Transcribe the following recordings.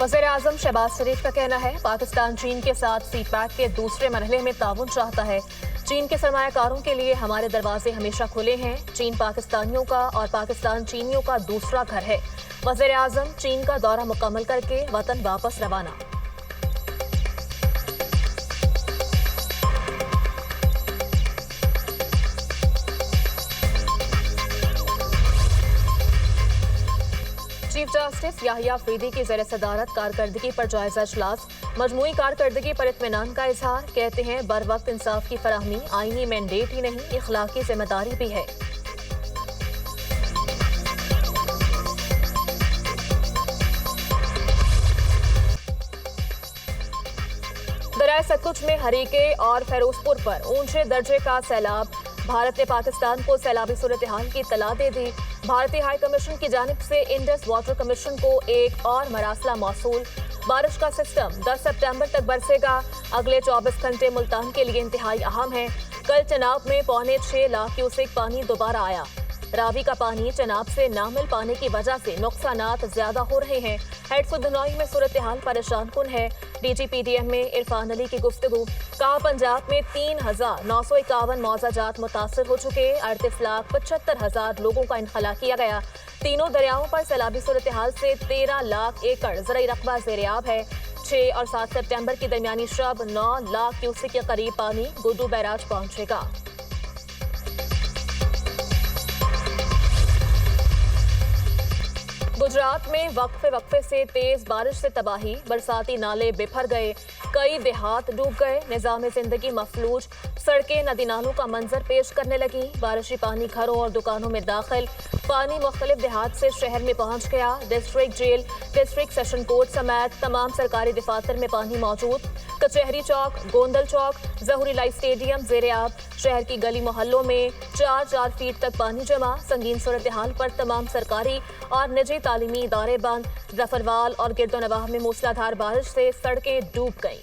वज़ीर-ए-आज़म शहबाज शरीफ का कहना है पाकिस्तान चीन के साथ सीपैक के दूसरे मरहले में ताउन चाहता है। चीन के सरमायाकारों के लिए हमारे दरवाजे हमेशा खुले हैं। चीन पाकिस्तानियों का और पाकिस्तान चीनियों का दूसरा घर है। वज़ीर-ए-आज़म चीन का दौरा मुकम्मल करके वतन वापस रवाना। चीफ जस्टिस याहिया अफरीदी की ज़ेर सदारत कारकर्दगी पर जायजा इजलास। मजमूई कारकर्दगी पर इत्मीनान का इजहार। कहते हैं बर वक्त इंसाफ की फराहमी आईनी मैंडेट ही नहीं, इखलाकी जिम्मेदारी भी है। दरिया सतलुज में हरीके और फिरोजपुर पर ऊंचे दर्जे का सैलाब। भारत ने पाकिस्तान को सैलाबी सूरत हाल की इत्तला दे दी। भारतीय हाई कमीशन की जानिब से इंडस वाटर कमीशन को एक और मरासला मौसूल। बारिश का सिस्टम 10 सितंबर तक बरसेगा। अगले 24 घंटे मुल्तान के लिए इंतहाई अहम है। कल चनाब में 6.25 लाख क्यूसेक पानी दोबारा आया। रावी का पानी चनाब से ना मिल पाने की वजह से नुकसानात ज्यादा हो रहे हैं। हेड सुधनोई में सूरत हाल परेशान कुन है। DGPDM में इरफान अली की गुफ्तगू। कहा पंजाब में 3,951 मौजाजात मुतासर हो चुके। 38,75,000 लोगों का इनखला किया गया। तीनों दरियाओं पर सैलाबी सूरत हाल से 13 लाख एकड़ ज़रई रकबा ज़ेरियाब है। 6 और 7 सितंबर की दरमियानी शब 9 लाख क्यूसेक के करीब पानी गुड्डू बैराज पहुंचेगा। गुजरात में वक्फे से तेज बारिश से तबाही। बरसाती नाले बिफर गए। कई देहात डूब गए। निजाम जिंदगी मफलूज। सड़कें नदी नालों का मंजर पेश करने लगी। बारिशी पानी घरों और दुकानों में दाखिल। पानी मुख्तलिफ देहात से शहर में पहुंच गया। District jail, district session court समेत तमाम सरकारी दफातर में पानी मौजूद। कचहरी चौक, गोंदल चौक, जहूरी लाइफ स्टेडियम ज़ेरे-आब। शहर की गली मोहल्लों में 4-4 फीट तक पानी जमा। संगीन सूरत हाल पर तमाम सरकारी और निजी तालीमी इदारे बंद। जफरवाल और गिरदोनवाह में मूसलाधार बारिश से सड़कें डूब गईं।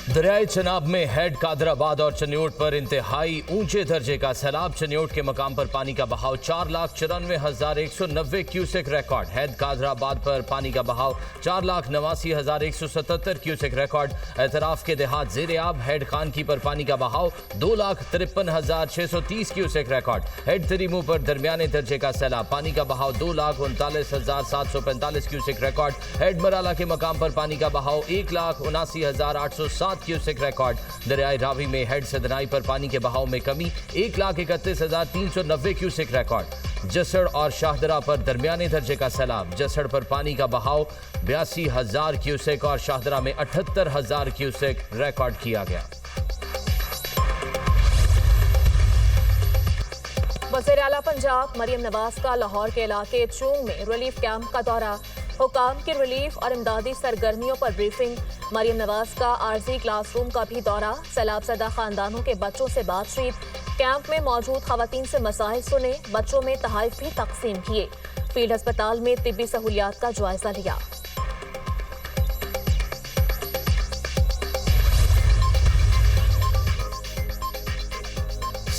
दरियाई चनाब में हेड कादराबाद और चन्योट पर इंतहाई ऊंचे दर्जे का सैलाब। चन्योट के मकाम पर पानी का बहाव 4,94,190 क्यूसेक रिकॉर्ड। हेड कादराबाद पर पानी का बहाव 4,89,177 क्यूसेक रिकॉर्ड। एतराफ के देहात ज़ेरे-आब। हेड खानकी पर पानी का बहाव 2,53,630 क्यूसेक रिकॉर्ड। हेड तरीमू पर दरमियाने दर्जे का सैलाब। पानी का बहाव 2,39,745 क्यूसेक रिकॉर्ड। हेड मराला के मकाम पर पानी का बहाव 1,79,807 क्यूसेक रिकॉर्ड। दरियाई रावी में हेड सदनाई पर पानी के बहाव में कमी 1,31,390 क्यूसेक रिकॉर्ड। जसड़ और शाहदरा पर दरमियाने दर्जे का सैलाब। जसड़ पर पानी का बहाव 82,000 क्यूसेक और शाहदरा में 78,000 क्यूसेक रिकॉर्ड किया गया। वज़ीर आला पंजाब मरियम नवाज का लाहौर के इलाके चूंग में रिलीफ कैंप का दौरा। हुकाम की रिलीफ और इमदादी सरगर्मियों पर ब्रीफिंग। मरियम नवाज का आरजी क्लासरूम का भी दौरा। सैलाब ज़दा खानदानों के बच्चों से बातचीत। कैंप में मौजूद खवातीन से मसाइल सुने। बच्चों में तहाइफ भी तकसीम किए। फील्ड अस्पताल में तिब्बी सहूलियात का जायजा लिया।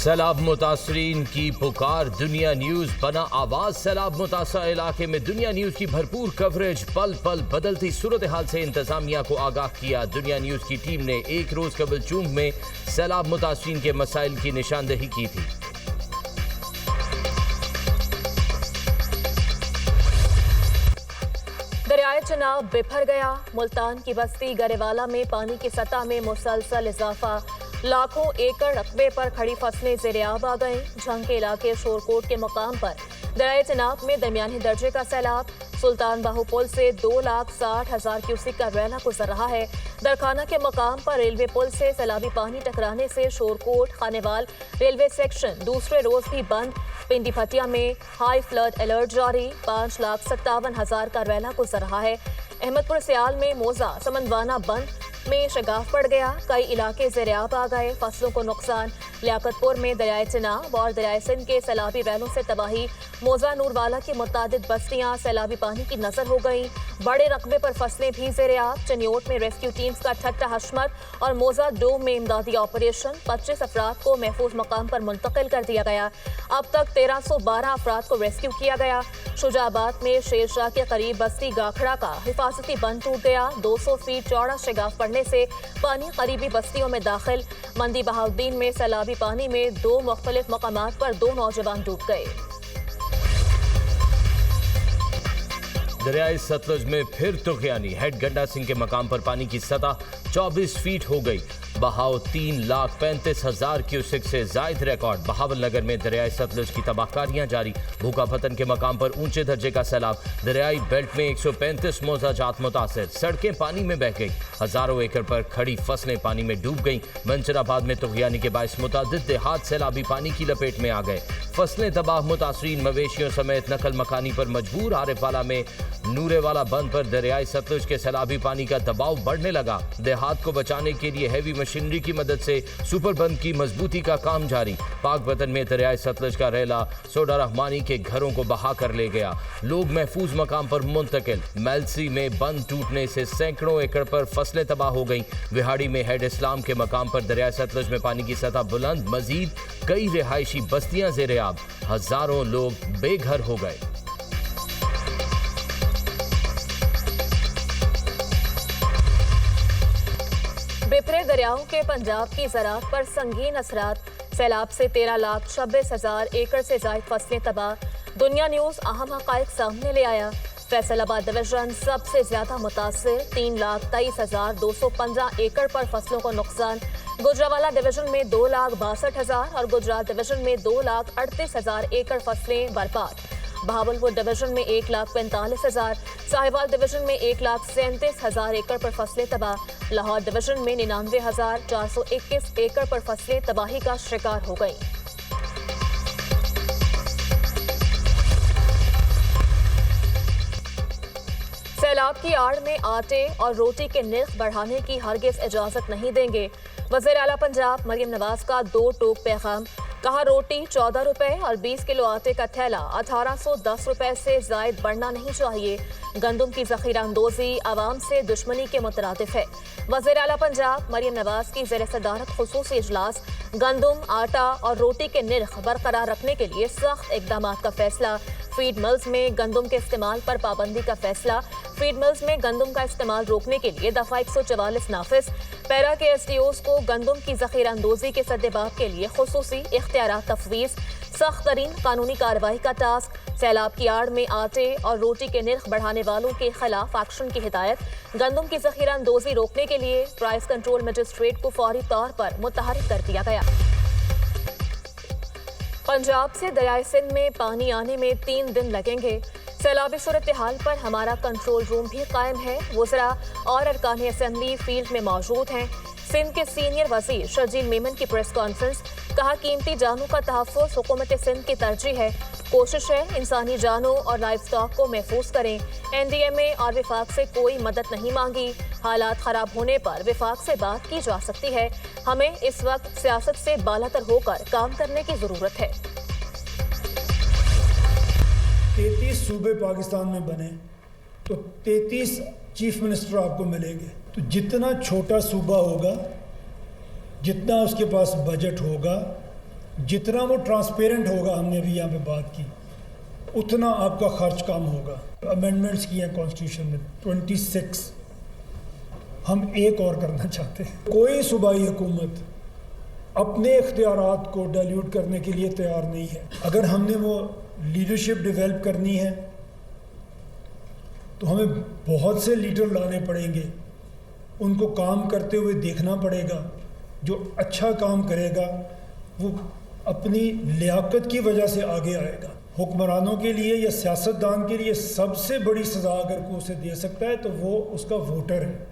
सैलाब मुतासरीन की पुकार। दुनिया न्यूज बना आवाज। सैलाब मुतासर इलाके में दुनिया न्यूज की भरपूर कवरेज। पल पल बदलती सूरत हाल से इंतजामिया को आगाह किया। दुनिया न्यूज की टीम ने एक रोज कबल चूंग में सैलाब मुतासरीन के मसाइल की निशानदेही की थी। दरियाए चनाब बिफर गया। मुल्तान की बस्ती गरेवाला में पानी की सतह में मुसलसल इजाफा। लाखों एकड़ रकबे पर खड़ी फसलें ज़ेरे-आब आ गईं। झंग के इलाके शोरकोट के मकाम पर दरियाए चनाब में दरमियानी दर्जे का सैलाब। सुल्तान बाहू पुल से 2,60,000 क्यूसेक का रैला गुजर रहा है। दरखाना के मकाम पर रेलवे पुल से सैलाबी पानी टकराने से शोरकोट खानेवाल रेलवे सेक्शन दूसरे रोज भी बंद। पिंडी भटिया में हाई फ्लड अलर्ट जारी। 5,57,000 का रैला गुजर रहा है। अहमदपुर सियाल में मोजा समंदवाना बंद में शगाफ पड़ गया। कई इलाके ज़ेरे-आब आ गए। फसलों को नुकसान। लियाकतपुर में दरियाए चिनाब और दरियाए सिंध के सैलाबी रैलों से तबाही। मोजा नूरवाला की मुतादिद बस्तियां सैलाबी पानी की नजर हो गईं। बड़े रकबे पर फसलें भी ज़ेर-ए-आब। चनियोट में रेस्क्यू टीम्स का ठट्टा हशमत और मोजा डोम में इमदादी ऑपरेशन। 25 अफराद को महफूज मकाम पर मुंतकिल कर दिया गया। अब तक 1312 अफराद को रेस्क्यू किया गया। शुजाबाद में शेरशाह के करीब बस्ती गाखड़ा का हिफाजती बंद टूट गया। 200 फीट चौड़ा शिगाफ पड़ने से पानी करीबी बस्तियों में दाखिल। मंदी बहाउद्दीन में सैलाबी पानी में 2 मुख्तलिफ मकामात पर 2 नौजवान डूब गए। दरियाई सतलुज में फिर तुगयानी। हेड गंडा सिंह के मकाम पर पानी की सतह 24 फीट हो गई। बहाव 3,35,000 क्यूसेक से जायद रिकॉर्ड। बहावल नगर में दरियाई सतलुज की तबाहकारियां जारी। भूखा पतन के मकाम पर ऊंचे दर्जे का सैलाब। दरियाई बेल्ट में 135 मौजाजात मुतासिर। सड़कें पानी में बह गई। हजारों एकड़ पर खड़ी फसलें पानी में डूब गईं। मंचराबाद में तुगयानी के बायस मुतादिद देहात सैलाबी पानी की लपेट में आ गए। फसलें तबाह। मुतासरीन मवेशियों समेत नकल मकानी पर मजबूर। आरिफवाला में नूरेवाला बंद पर दरियाई सतलुज के सैलाबी पानी का दबाव बढ़ने लगा। देहात को बचाने के लिए हैवी मशीनरी की मदद से सुपर बंद की मजबूती का काम जारी। पाक वतन में दरियाई सतलुज का रेला सोडा रहमानी के घरों को बहा कर ले गया। लोग महफूज मकाम पर मुंतकिल। मेलसी में बंद टूटने से सैकड़ों एकड़ पर फसलें तबाह हो गईं। विहाड़ी में हेड इस्लाम के मकाम पर दरियाई सतलुज में पानी की सतह बुलंद। मजीद कई रिहायशी बस्तियां ज़ेर-ए-आब। हजारों लोग बेघर हो गए। बिफरे दरियाओं के पंजाब की ज़राअत पर संगीन असरात। सैलाब से 13,26,000 एकड़ से जायद फसलें तबाह। दुनिया न्यूज़ अहम हक़ाइक़ सामने ले आया। फैसलाबाद डिवीजन सबसे ज्यादा मुतासिर। 3,23,215 एकड़ पर फसलों को नुकसान। गुजरावाला डिवीजन में 2,62,000 और गुजरात डिवीजन में 2,38,000 एकड़ फसलें बर्बाद। बहावलपुर डिवीजन में 1,45,000, साहिवाल डिवीजन में 1,37,000 एकड़ पर फसलें तबाह। लाहौर डिवीजन में 99,421 एकड़ पर फसलें तबाही का शिकार हो गईं। सैलाब की आड़ में आटे और रोटी के निर्ख बढ़ाने की हरगिज इजाजत नहीं देंगे। वज़ीर आला पंजाब मरियम नवाज का 2 टोक पैगाम। कहा, रोटी 14 रुपए और 20 किलो आटे का थैला 1810 रुपए से जायद बढ़ना नहीं चाहिए। गंदम की जखीरा अंदोजी आवाम से दुश्मनी के मुतरादिफ है। वज़ीर आला पंजाब मरियम नवाज की ज़ेर सदारत खुसूसी इजलास। गंदम, आटा और रोटी के निर्ख बरकरार रखने के लिए सख्त इकदाम का फैसला। फीड मिल्स में गंदम के इस्तेमाल पर पाबंदी का फैसला। फीड मिल्स में गंदम का इस्तेमाल रोकने के लिए दफा 144 नाफिज। पैरा के एसडीओज को गंदम की जखीरा अंदोजी के सद्देबाब के लिए खुसूसी इख्तियारात तफवीज़। सख्त तरीन कानूनी कार्रवाई का टास्क। सैलाब की आड़ में आटे और रोटी के निर्ख बढ़ाने वालों के खिलाफ एक्शन की हिदायत। गंदम की जखीरा अंदोजी रोकने के लिए प्राइस कंट्रोल मजिस्ट्रेट को फौरी तौर पर मुतहरिक कर दिया गया। पंजाब से दरियाए सिंध में पानी आने में 3 दिन लगेंगे। सैलाबी सूरत हाल पर हमारा कंट्रोल रूम भी कायम है। वज़रा और अरकान असेंबली फील्ड में मौजूद हैं। सिंध के सीनियर वजीर शर्जील मेमन की प्रेस कॉन्फ्रेंस। कहा, कीमती जानों का तहफ़्फ़ुज़ हुकूमत सिंध की तरजीह है। कोशिश है इंसानी जानों और लाइव स्टॉक को महफूज करें। NDMA और विफाक से कोई मदद नहीं मांगी। हालात खराब होने पर विफाक से बात की जा सकती है। हमें इस वक्त सियासत से बालातर होकर काम करने की जरूरत है। 33 सूबे पाकिस्तान में बने तो 33 चीफ मिनिस्टर आपको मिलेंगे। तो जितना छोटा सूबा होगा, जितना उसके पास बजट होगा, जितना वो ट्रांसपेरेंट होगा, हमने अभी यहाँ पे बात की, उतना आपका खर्च कम होगा। अमेंडमेंट्स किए हैं कॉन्स्टिट्यूशन में 26, हम एक और करना चाहते हैं। कोई सूबाई हुकूमत अपने इख्तियारात को डाइल्यूट करने के लिए तैयार नहीं है। अगर हमने वो लीडरशिप डेवलप करनी है तो हमें बहुत से लीडर लाने पड़ेंगे, उनको काम करते हुए देखना पड़ेगा। जो अच्छा काम करेगा वो अपनी लियाकत की वजह से आगे आएगा। हुक्मरानों के लिए या सियासतदान के लिए सबसे बड़ी सज़ा अगर कोई उसे दे सकता है तो वो उसका वोटर है।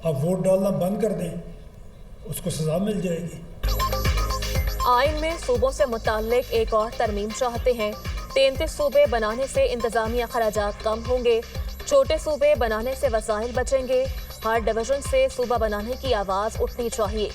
आप वोट डालना बंद कर दें, उसको सज़ा मिल जाएगी। आइन में सूबों से मुताल्लिक एक और तरमीम चाहते हैं। 33 सूबे बनाने से इंतजामी अखराजात कम होंगे। छोटे सूबे बनाने से वसाइल बचेंगे। हर डिवीजन से सूबा बनाने की आवाज़ उठनी चाहिए।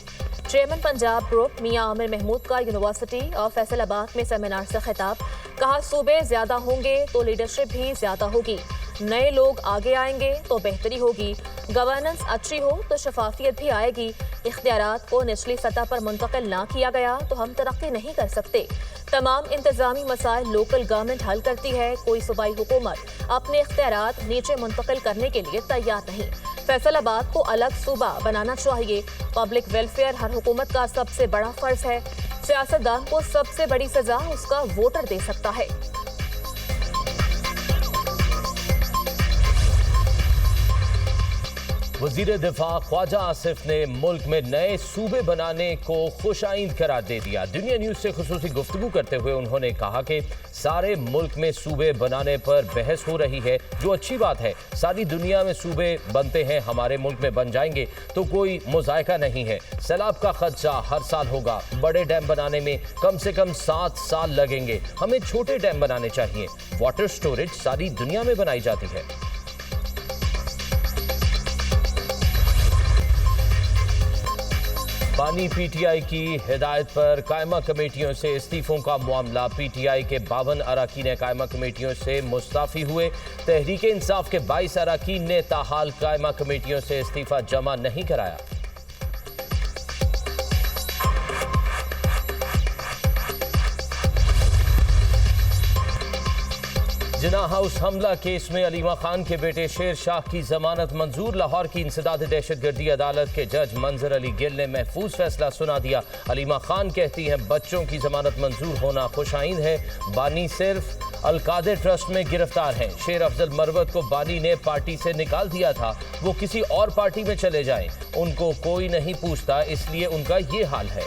चेयरमैन पंजाब ग्रुप मियां आमिर महमूद का यूनिवर्सिटी और फैसलाबाद में सेमिनार से खिताब। कहा सूबे ज्यादा होंगे तो लीडरशिप भी ज्यादा होगी, नए लोग आगे आएंगे तो बेहतरी होगी, गवर्नेंस अच्छी हो तो शफाफियत भी आएगी। इख्तियारात को निचली सतह पर मुंतकिल ना किया गया तो हम तरक्की नहीं कर सकते। तमाम इंतजामी मसाइल लोकल गवर्नमेंट हल करती है, कोई सूबाई हुकूमत अपने इख्तियारात नीचे मुंतकिल करने के लिए तैयार नहीं। फैसलाबाद को अलग सूबा बनाना चाहिए। पब्लिक वेलफेयर हर हुकूमत का सबसे बड़ा फर्ज है। सियासतदान को सबसे बड़ी सजा उसका वोटर दे सकता है। वजीर दिफा ख्वाजा आसिफ ने मुल्क में नए सूबे बनाने को खुशाइंद करार दे दिया। दुनिया न्यूज से खुसूसी गुफ्तगू करते हुए उन्होंने कहा कि सारे मुल्क में सूबे बनाने पर बहस हो रही है, जो अच्छी बात है। सारी दुनिया में सूबे बनते हैं, हमारे मुल्क में बन जाएंगे तो कोई मुजायका नहीं है। सैलाब का खर्चा हर साल होगा, बड़े डैम बनाने में कम से कम 7 साल लगेंगे, हमें छोटे डैम बनाने चाहिए। वाटर स्टोरेज सारी दुनिया में बनाई जाती है। पानी पीटीआई की हिदायत पर कायमा कमेटियों से इस्तीफों का मामला। पीटीआई के 52 अरकान कायमा कमेटियों से मुस्ताफी हुए। तहरीक इंसाफ के 22 अरकान ने ताहाल कायमा कमेटियों से इस्तीफा जमा नहीं कराया। जिन्ना हाउस हमला केस में अलीमा खान के बेटे शेर शाह की जमानत मंजूर। लाहौर की इंसदाद दहशतगर्दी अदालत के जज मंजर अली गिल ने महफूज फैसला सुना दिया। अलीमा खान कहती हैं बच्चों की जमानत मंजूर होना खुशाइंद है, बानी सिर्फ अलकादर ट्रस्ट में गिरफ्तार हैं। शेर अफजल मरवत को बानी ने पार्टी से निकाल दिया था, वो किसी और पार्टी में चले जाएं, उनको कोई नहीं पूछता, इसलिए उनका ये हाल है।